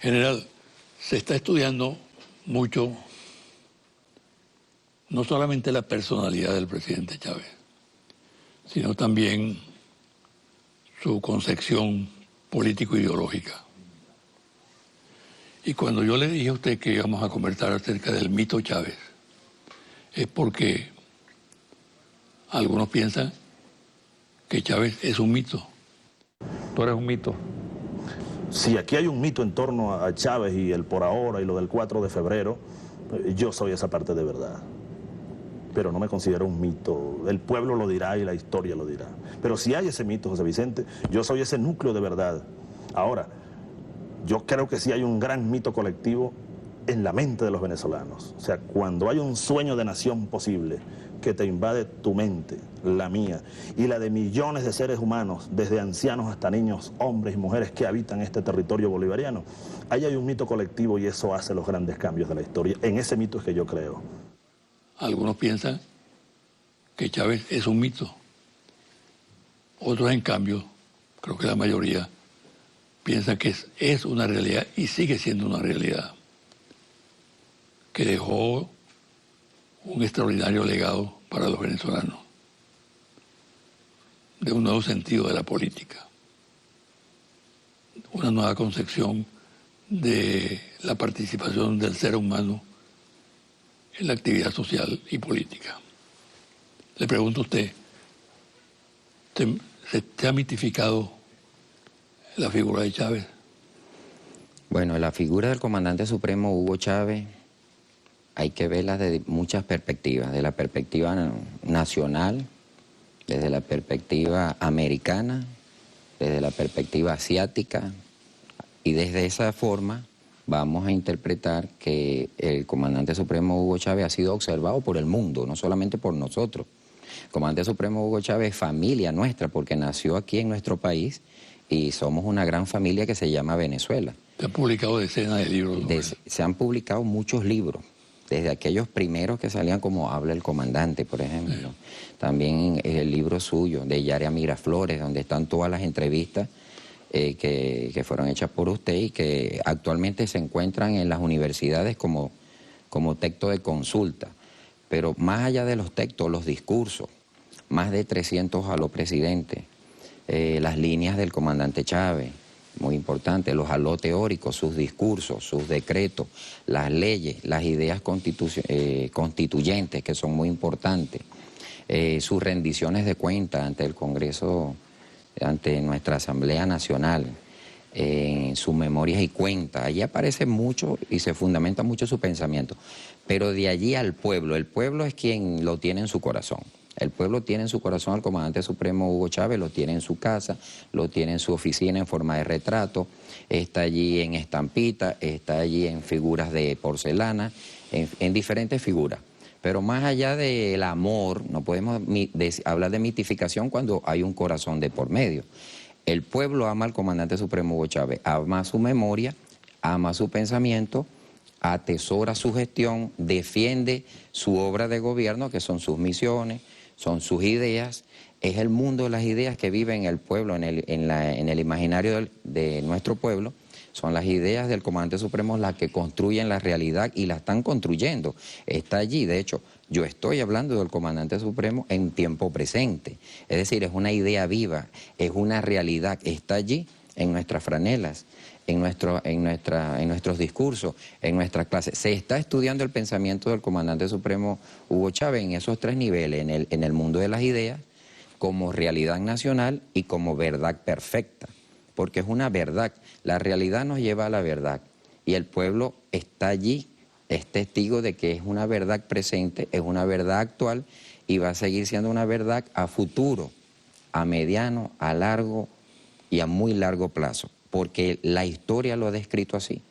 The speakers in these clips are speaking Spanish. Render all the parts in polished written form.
General, se está estudiando mucho, no solamente la personalidad del presidente Chávez, sino también su concepción político-ideológica. Y cuando yo le dije a usted que íbamos a conversar acerca del mito Chávez, es porque algunos piensan que Chávez es un mito. Tú eres un mito. Si aquí hay un mito en torno a Chávez y el por ahora y lo del 4 de febrero, yo soy esa parte de verdad. Pero no me considero un mito. El pueblo lo dirá y la historia lo dirá. Pero si hay ese mito, José Vicente, yo soy ese núcleo de verdad. Ahora, yo creo que sí hay un gran mito colectivo en la mente de los venezolanos. O sea, cuando hay un sueño de nación posible que te invade tu mente, la mía, y la de millones de seres humanos, desde ancianos hasta niños, hombres y mujeres que habitan este territorio bolivariano, ahí hay un mito colectivo y eso hace los grandes cambios de la historia. En ese mito es que yo creo. Algunos piensan que Chávez es un mito. Otros, en cambio, creo que la mayoría, piensan que es una realidad y sigue siendo una realidad, que dejó un extraordinario legado para los venezolanos, de un nuevo sentido de la política, una nueva concepción de la participación del ser humano en la actividad social y política. Le pregunto a usted, ¿se ha mitificado la figura de Chávez? Bueno, la figura del comandante supremo Hugo Chávez hay que verla desde muchas perspectivas, de la perspectiva nacional, desde la perspectiva americana, desde la perspectiva asiática, y desde esa forma vamos a interpretar que el comandante supremo Hugo Chávez ha sido observado por el mundo, no solamente por nosotros. El comandante supremo Hugo Chávez es familia nuestra porque nació aquí en nuestro país y somos una gran familia que se llama Venezuela. Se han publicado decenas de libros. Se han publicado muchos libros, desde aquellos primeros que salían como Habla el Comandante, por ejemplo. Sí. También el libro suyo, de Yaria Miraflores, donde están todas las entrevistas que fueron hechas por usted y que actualmente se encuentran en las universidades como texto de consulta. Pero más allá de los textos, los discursos, más de 300 a los presidentes, las líneas del comandante Chávez, muy importante, los halos teóricos, sus discursos, sus decretos, las leyes, las ideas constituyentes, que son muy importantes, sus rendiciones de cuentas ante el Congreso, ante nuestra Asamblea Nacional, sus memorias y cuentas. Allí aparece mucho y se fundamenta mucho su pensamiento. Pero de allí al pueblo, el pueblo es quien lo tiene en su corazón. El pueblo tiene en su corazón al comandante supremo Hugo Chávez, lo tiene en su casa, lo tiene en su oficina en forma de retrato, está allí en estampita, está allí en figuras de porcelana, en diferentes figuras. Pero más allá del amor, no podemos hablar de mitificación cuando hay un corazón de por medio. El pueblo ama al comandante supremo Hugo Chávez, ama su memoria, ama su pensamiento, atesora su gestión, defiende su obra de gobierno, que son sus misiones, son sus ideas, es el mundo de las ideas que vive en el pueblo, en el imaginario de nuestro pueblo. Son las ideas del comandante supremo las que construyen la realidad y la están construyendo. Está allí, de hecho, yo estoy hablando del comandante supremo en tiempo presente. Es decir, es una idea viva, es una realidad, está allí en nuestras franelas, en nuestros discursos, en nuestras clases. Se está estudiando el pensamiento del comandante supremo Hugo Chávez en esos tres niveles, en el mundo de las ideas, como realidad nacional y como verdad perfecta, porque es una verdad. La realidad nos lleva a la verdad y el pueblo está allí, es testigo de que es una verdad presente, es una verdad actual y va a seguir siendo una verdad a futuro, a mediano, a largo y a muy largo plazo, porque la historia lo ha descrito así.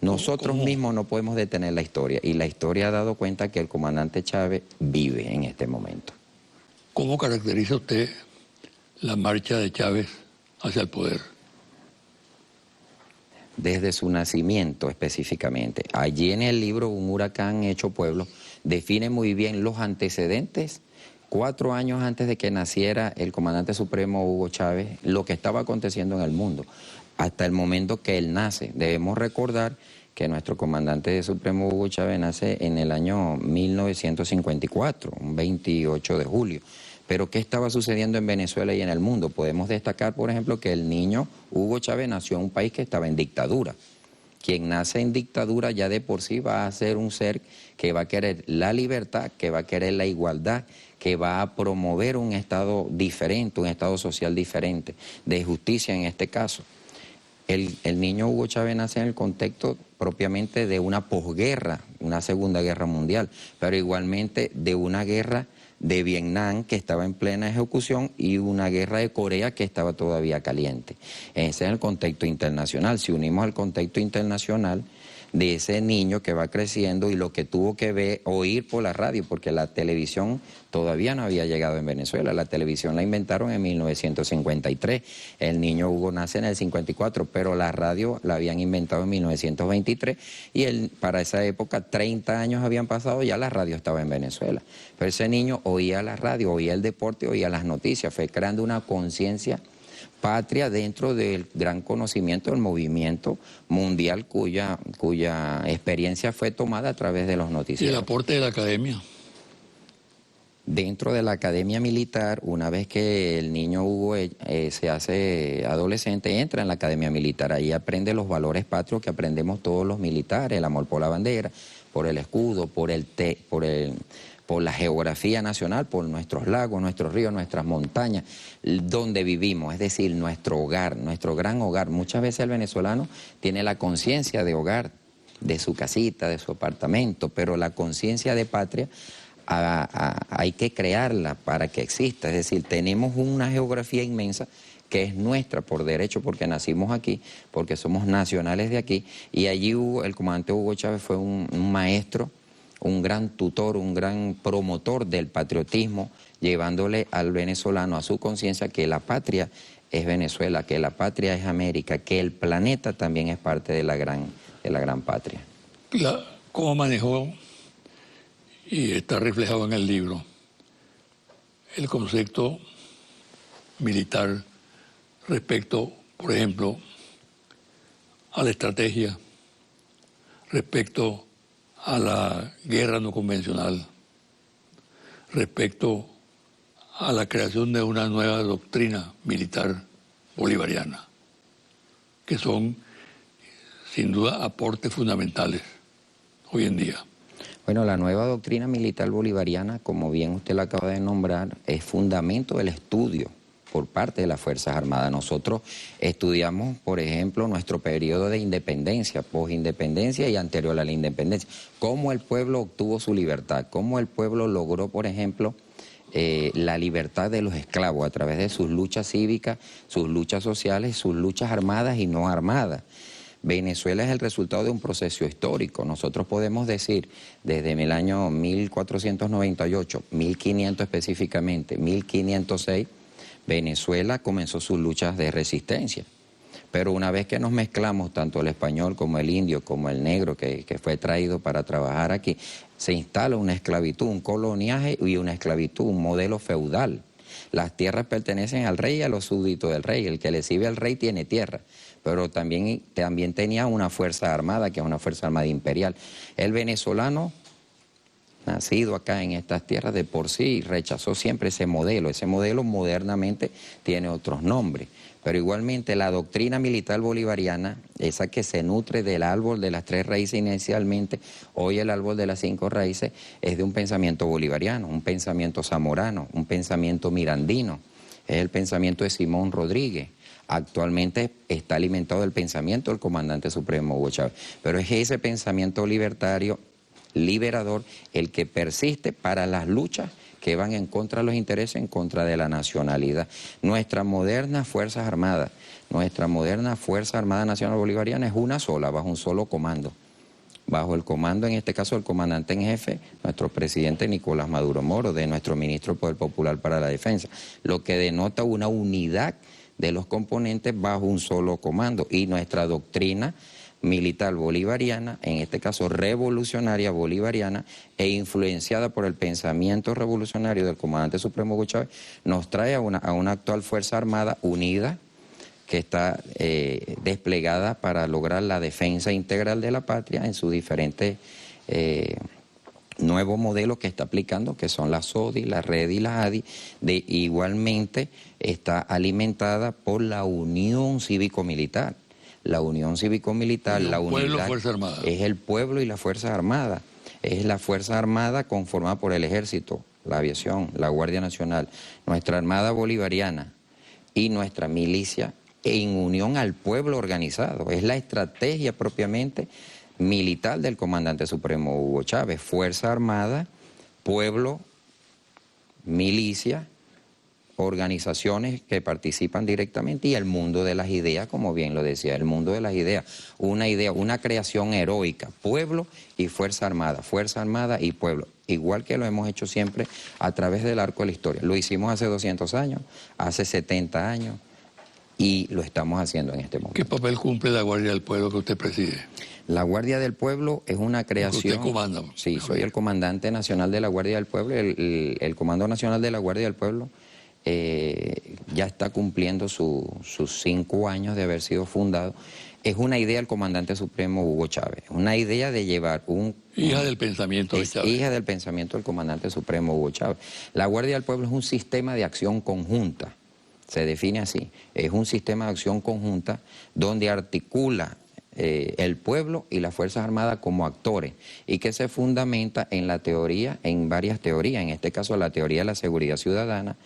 Nosotros mismos no podemos detener la historia y la historia ha dado cuenta que el comandante Chávez vive en este momento. ¿Cómo caracteriza usted la marcha de Chávez hacia el poder? Desde su nacimiento específicamente. Allí en el libro Un huracán hecho pueblo define muy bien los antecedentes, 4 años antes de que naciera el comandante supremo Hugo Chávez, lo que estaba aconteciendo en el mundo. hasta el momento que él nace. Debemos recordar que nuestro comandante supremo Hugo Chávez nace en el año 1954, un 28 de julio. Pero ¿qué estaba sucediendo en Venezuela y en el mundo? Podemos destacar, por ejemplo, que el niño Hugo Chávez nació en un país que estaba en dictadura. Quien nace en dictadura ya de por sí va a ser un ser que va a querer la libertad, que va a querer la igualdad, que va a promover un Estado diferente, un Estado social diferente, de justicia en este caso. El niño Hugo Chávez nace en el contexto propiamente de una posguerra, una Segunda Guerra Mundial, pero igualmente de una guerra de Vietnam que estaba en plena ejecución y una guerra de Corea que estaba todavía caliente. Ese es el contexto internacional. Si unimos el contexto internacional de ese niño que va creciendo y lo que tuvo que ver, oír por la radio, porque la televisión todavía no había llegado en Venezuela. La televisión la inventaron en 1953. El niño Hugo nace en el 54, pero la radio la habían inventado en 1923 y para esa época, 30 años habían pasado, ya la radio estaba en Venezuela. Pero ese niño oía la radio, oía el deporte, oía las noticias, fue creando una conciencia patria dentro del gran conocimiento del movimiento mundial cuya experiencia fue tomada a través de los Y noticieros. el aporte de la academia. Dentro de la academia militar, una vez que el niño Hugo se hace adolescente, entra en la academia militar. Ahí aprende los valores patrios que aprendemos todos los militares, el amor por la bandera, por el escudo, por la geografía nacional, por nuestros lagos, nuestros ríos, nuestras montañas, donde vivimos, es decir, nuestro hogar, nuestro gran hogar. Muchas veces el venezolano tiene la conciencia de hogar, de su casita, de su apartamento, pero la conciencia de patria hay que crearla para que exista. Es decir, tenemos una geografía inmensa que es nuestra por derecho, porque nacimos aquí, porque somos nacionales de aquí, y allí el comandante Hugo Chávez fue un maestro, un gran tutor, un gran promotor del patriotismo, llevándole al venezolano a su conciencia que la patria es Venezuela, que la patria es América, que el planeta también es parte de la gran patria. ¿Cómo manejó, y está reflejado en el libro, el concepto militar respecto, por ejemplo, a la estrategia, respecto a la guerra no convencional, respecto a la creación de una nueva doctrina militar bolivariana, que son sin duda aportes fundamentales hoy en día? Bueno, la nueva doctrina militar bolivariana, como bien usted la acaba de nombrar, es fundamento del estudio por parte de las Fuerzas Armadas. Nosotros estudiamos, por ejemplo, nuestro periodo de independencia, posindependencia y anterior a la independencia, cómo el pueblo obtuvo su libertad, cómo el pueblo logró, por ejemplo, la libertad de los esclavos a través de sus luchas cívicas, sus luchas sociales, sus luchas armadas y no armadas. Venezuela es el resultado de un proceso histórico. Nosotros podemos decir, desde el año 1498, 1500 específicamente, 1506, Venezuela comenzó sus luchas de resistencia. Pero una vez que nos mezclamos, tanto el español como el indio, como el negro que fue traído para trabajar aquí, se instala una esclavitud, un coloniaje y una esclavitud, un modelo feudal. Las tierras pertenecen al rey y a los súbditos del rey. El que le sirve al rey tiene tierra, pero también tenía una fuerza armada, que es una fuerza armada imperial. El venezolano, nacido acá en estas tierras, de por sí rechazó siempre ese modelo. Ese modelo modernamente tiene otros nombres, pero igualmente la doctrina militar bolivariana, esa que se nutre del árbol de las 3 raíces inicialmente, hoy el árbol de las 5 raíces, es de un pensamiento bolivariano, un pensamiento zamorano, un pensamiento mirandino, es el pensamiento de Simón Rodríguez. Actualmente está alimentado del pensamiento del comandante supremo Hugo Chávez, pero es ese pensamiento libertario, liberador, el que persiste para las luchas que van en contra de los intereses, en contra de la nacionalidad. Nuestra moderna Fuerzas Armadas, nuestra moderna Fuerza Armada Nacional Bolivariana es una sola, bajo un solo comando. Bajo el comando, en este caso, del comandante en jefe, nuestro presidente Nicolás Maduro Moro, de nuestro ministro del Poder Popular para la Defensa, lo que denota una unidad de los componentes bajo un solo comando. Y nuestra doctrina militar bolivariana, en este caso revolucionaria bolivariana, e influenciada por el pensamiento revolucionario del comandante supremo Hugo Chávez, nos trae a una actual Fuerza Armada unida, que está desplegada para lograr la defensa integral de la patria en sus diferentes nuevos modelos que está aplicando, que son la SODI, la RED y la ADI. Igualmente está alimentada por la Unión Cívico-Militar. La Unión Cívico-Militar, la unidad, es el pueblo y las Fuerzas Armadas. Es la Fuerza Armada conformada por el Ejército, la Aviación, la Guardia Nacional, nuestra Armada Bolivariana y nuestra milicia en unión al pueblo organizado. Es la estrategia propiamente militar del comandante supremo Hugo Chávez. Fuerza Armada, pueblo, milicia, organizaciones que participan directamente y el mundo de las ideas, como bien lo decía, el mundo de las ideas, una creación heroica, pueblo y Fuerza Armada y pueblo, igual que lo hemos hecho siempre a través del arco de la historia. Lo hicimos hace 200 años, hace 70 años y lo estamos haciendo en este momento. ¿Qué papel cumple la Guardia del Pueblo que usted preside? La Guardia del Pueblo es una creación... Usted comanda. Sí, soy el comandante nacional de la Guardia del Pueblo, el Comando Nacional de la Guardia del Pueblo. Ya está cumpliendo sus 5 años de haber sido fundado. Es una idea del comandante supremo Hugo Chávez, una idea de llevar hija del pensamiento de Chávez. Hija del pensamiento del comandante supremo Hugo Chávez. La Guardia del Pueblo es un sistema de acción conjunta, se define así. Es un sistema de acción conjunta donde articula el pueblo y las Fuerzas Armadas como actores y que se fundamenta en la teoría, en varias teorías, en este caso la teoría de la seguridad ciudadana,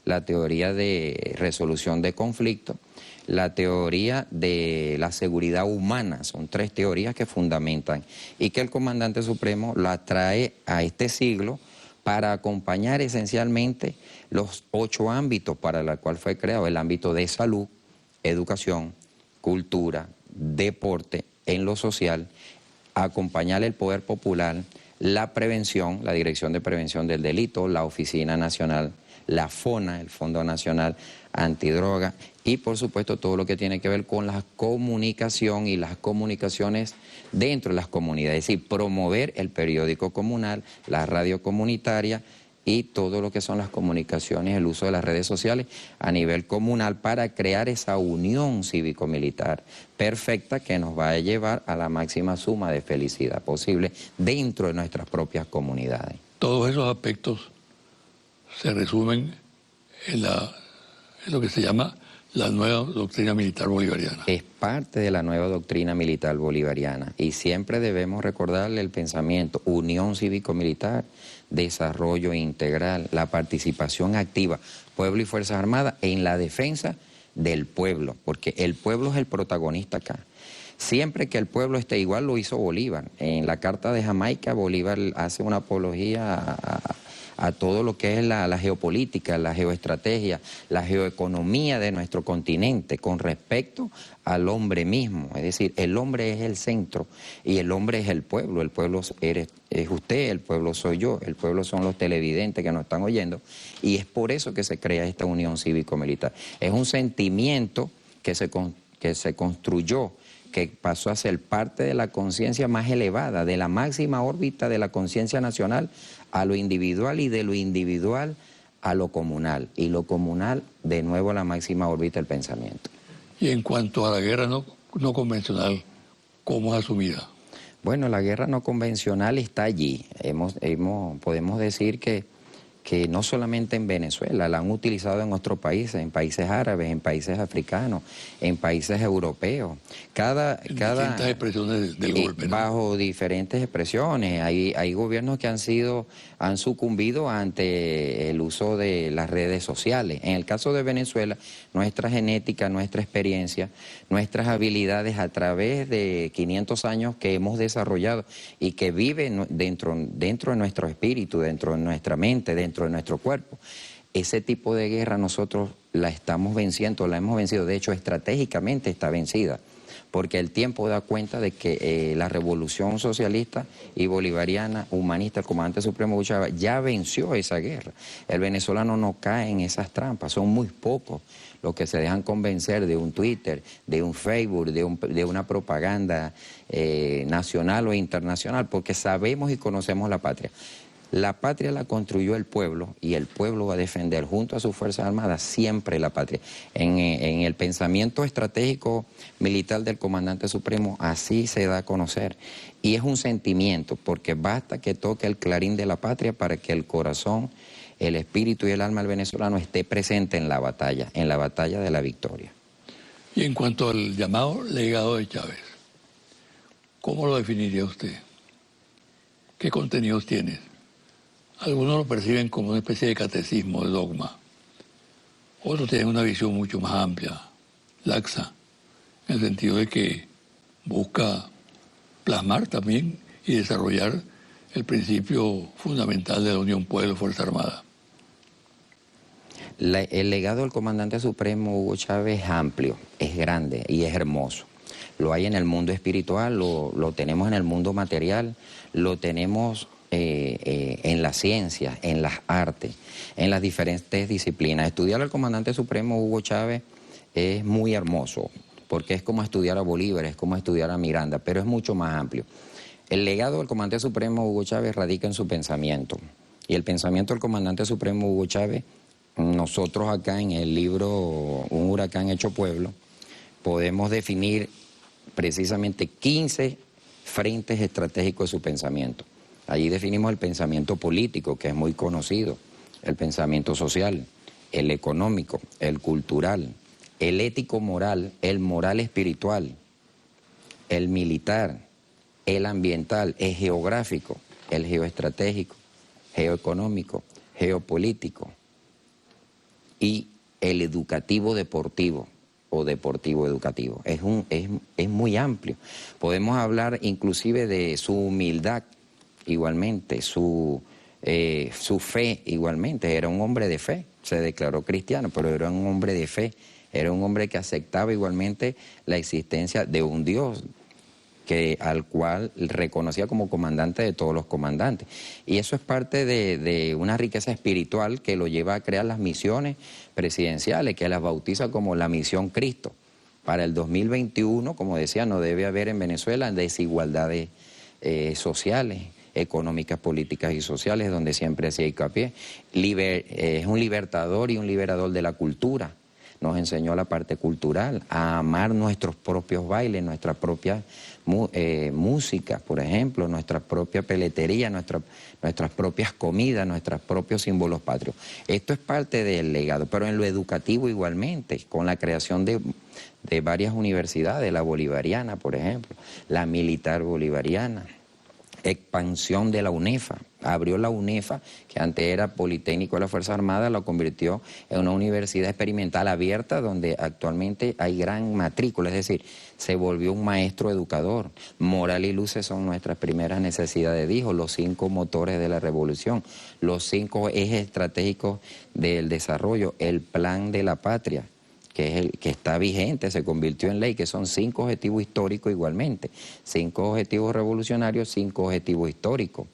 la teoría de resolución de conflictos, la teoría de la seguridad humana. Son 3 teorías que fundamentan y que el comandante supremo la trae a este siglo para acompañar esencialmente los 8 ámbitos para los cuales fue creado: el ámbito de salud, educación, cultura, deporte, en lo social, acompañar el poder popular, la prevención, la Dirección de Prevención del Delito, la Oficina Nacional, la FONA, el Fondo Nacional Antidroga, y por supuesto todo lo que tiene que ver con la comunicación y las comunicaciones dentro de las comunidades, es decir, promover el periódico comunal, la radio comunitaria y todo lo que son las comunicaciones, el uso de las redes sociales a nivel comunal para crear esa unión cívico-militar perfecta que nos va a llevar a la máxima suma de felicidad posible dentro de nuestras propias comunidades. Todos esos aspectos se resumen en lo que se llama la nueva doctrina militar bolivariana. Es parte de la nueva doctrina militar bolivariana y siempre debemos recordarle el pensamiento: unión cívico-militar, desarrollo integral, la participación activa, pueblo y Fuerzas Armadas en la defensa del pueblo, porque el pueblo es el protagonista acá. Siempre que el pueblo esté, igual lo hizo Bolívar. En la Carta de Jamaica, Bolívar hace una apología a todo lo que es la geopolítica, la geoestrategia, la geoeconomía de nuestro continente con respecto al hombre mismo. Es decir, el hombre es el centro y el hombre es el pueblo es usted, el pueblo soy yo, el pueblo son los televidentes que nos están oyendo y es por eso que se crea esta unión cívico-militar. Es un sentimiento que se construyó, que pasó a ser parte de la conciencia más elevada, de la máxima órbita de la conciencia nacional a lo individual y de lo individual a lo comunal. Y lo comunal, de nuevo, a la máxima órbita del pensamiento. Y en cuanto a la guerra no convencional, ¿cómo es asumida? Bueno, la guerra no convencional está allí. Podemos decir que no solamente en Venezuela, la han utilizado en otros países, en países árabes, en países africanos, en países europeos. Distintas expresiones del golpe, ¿no? Bajo diferentes expresiones. Hay gobiernos que han sucumbido ante el uso de las redes sociales. En el caso de Venezuela, nuestra genética, nuestra experiencia, nuestras habilidades a través de 500 años que hemos desarrollado y que viven dentro de nuestro espíritu, dentro de nuestra mente, dentro de nuestro cuerpo. Ese tipo de guerra nosotros la estamos venciendo, la hemos vencido. De hecho, estratégicamente está vencida, porque el tiempo da cuenta de que la revolución socialista y bolivariana, humanista, el comandante supremo Hugo Chávez, ya venció esa guerra. El venezolano no cae en esas trampas, son muy pocos los que se dejan convencer de un Twitter, de un Facebook, de una propaganda nacional o internacional, porque sabemos y conocemos la patria. La patria la construyó el pueblo y el pueblo va a defender junto a sus Fuerzas Armadas siempre la patria. En el pensamiento estratégico militar del comandante supremo así se da a conocer. Y es un sentimiento, porque basta que toque el clarín de la patria para que el corazón, el espíritu y el alma del venezolano esté presente en la batalla de la victoria. Y en cuanto al llamado legado de Chávez, ¿cómo lo definiría usted? ¿Qué contenidos tiene? Algunos lo perciben como una especie de catecismo, de dogma. Otros tienen una visión mucho más amplia, laxa, en el sentido de que busca plasmar también y desarrollar el principio fundamental de la unión pueblo-Fuerza Armada. El legado del comandante supremo Hugo Chávez es amplio, es grande y es hermoso. Lo hay en el mundo espiritual, lo tenemos en el mundo material, lo tenemos en la ciencia, en las artes, en las diferentes disciplinas. Estudiar al comandante supremo Hugo Chávez es muy hermoso, porque es como estudiar a Bolívar, es como estudiar a Miranda, pero es mucho más amplio. El legado del comandante supremo Hugo Chávez radica en su pensamiento, y el pensamiento del comandante supremo Hugo Chávez, nosotros acá en el libro Un huracán hecho pueblo, podemos definir precisamente 15 frentes estratégicos de su pensamiento. Allí definimos el pensamiento político, que es muy conocido, el pensamiento social, el económico, el cultural, el ético-moral, el moral espiritual, el militar, el ambiental, el geográfico, el geoestratégico, geoeconómico, geopolítico y el educativo-deportivo o deportivo-educativo. Es muy amplio. Podemos hablar inclusive de su humildad igualmente, su fe igualmente. Era un hombre de fe, se declaró cristiano, pero era un hombre de fe. Era un hombre que aceptaba igualmente la existencia de un Dios, al cual reconocía como comandante de todos los comandantes. Y eso es parte de una riqueza espiritual que lo lleva a crear las misiones presidenciales, que las bautiza como la misión Cristo. Para el 2021, como decía, no debe haber en Venezuela desigualdades sociales, económicas, políticas y sociales, donde siempre hacía hincapié. Es un libertador y un liberador de la cultura. Nos enseñó la parte cultural, a amar nuestros propios bailes, nuestra propia música, por ejemplo, nuestra propia peletería, nuestras propias comidas, nuestros propios símbolos patrios. Esto es parte del legado, pero en lo educativo igualmente, con la creación de varias universidades, la bolivariana, por ejemplo, la militar bolivariana, expansión de la UNEFA, abrió la UNEFA, que antes era Politécnico de la Fuerza Armada, la convirtió en una universidad experimental abierta donde actualmente hay gran matrícula, es decir, se volvió un maestro educador. Moral y luces son nuestras primeras necesidades, dijo, los 5 motores de la revolución, los 5 ejes estratégicos del desarrollo, el plan de la patria, que es el que está vigente, se convirtió en ley, que son 5 objetivos históricos igualmente, 5 objetivos revolucionarios, 5 objetivos históricos,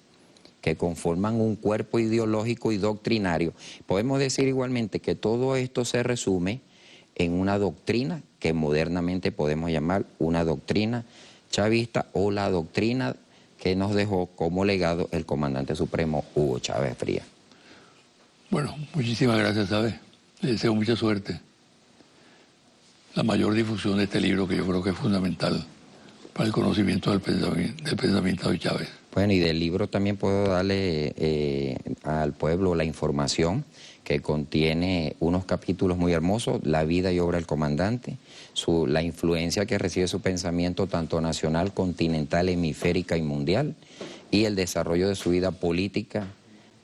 que conforman un cuerpo ideológico y doctrinario. Podemos decir igualmente que todo esto se resume en una doctrina que modernamente podemos llamar una doctrina chavista o la doctrina que nos dejó como legado el comandante supremo Hugo Chávez Frías. Bueno, muchísimas gracias, ¿sabes? Le deseo mucha suerte. La mayor difusión de este libro, que yo creo que es fundamental para el conocimiento del pensamiento de Chávez. Bueno, y del libro también puedo darle al pueblo la información que contiene unos capítulos muy hermosos, la vida y obra del comandante, la influencia que recibe su pensamiento tanto nacional, continental, hemisférica y mundial, y el desarrollo de su vida política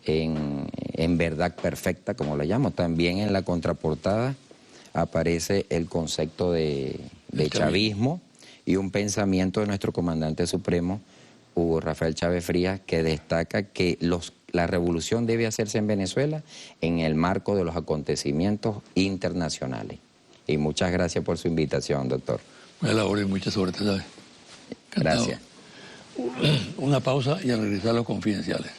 en verdad perfecta, como la llamo. También en la contraportada aparece el concepto de chavismo y un pensamiento de nuestro comandante supremo, Hugo Rafael Chávez Frías, que destaca que la revolución debe hacerse en Venezuela en el marco de los acontecimientos internacionales. Y muchas gracias por su invitación, doctor. Buena labor y mucha suerte, ¿sabes? Encantado. Gracias. Una pausa y a regresar a los confidenciales.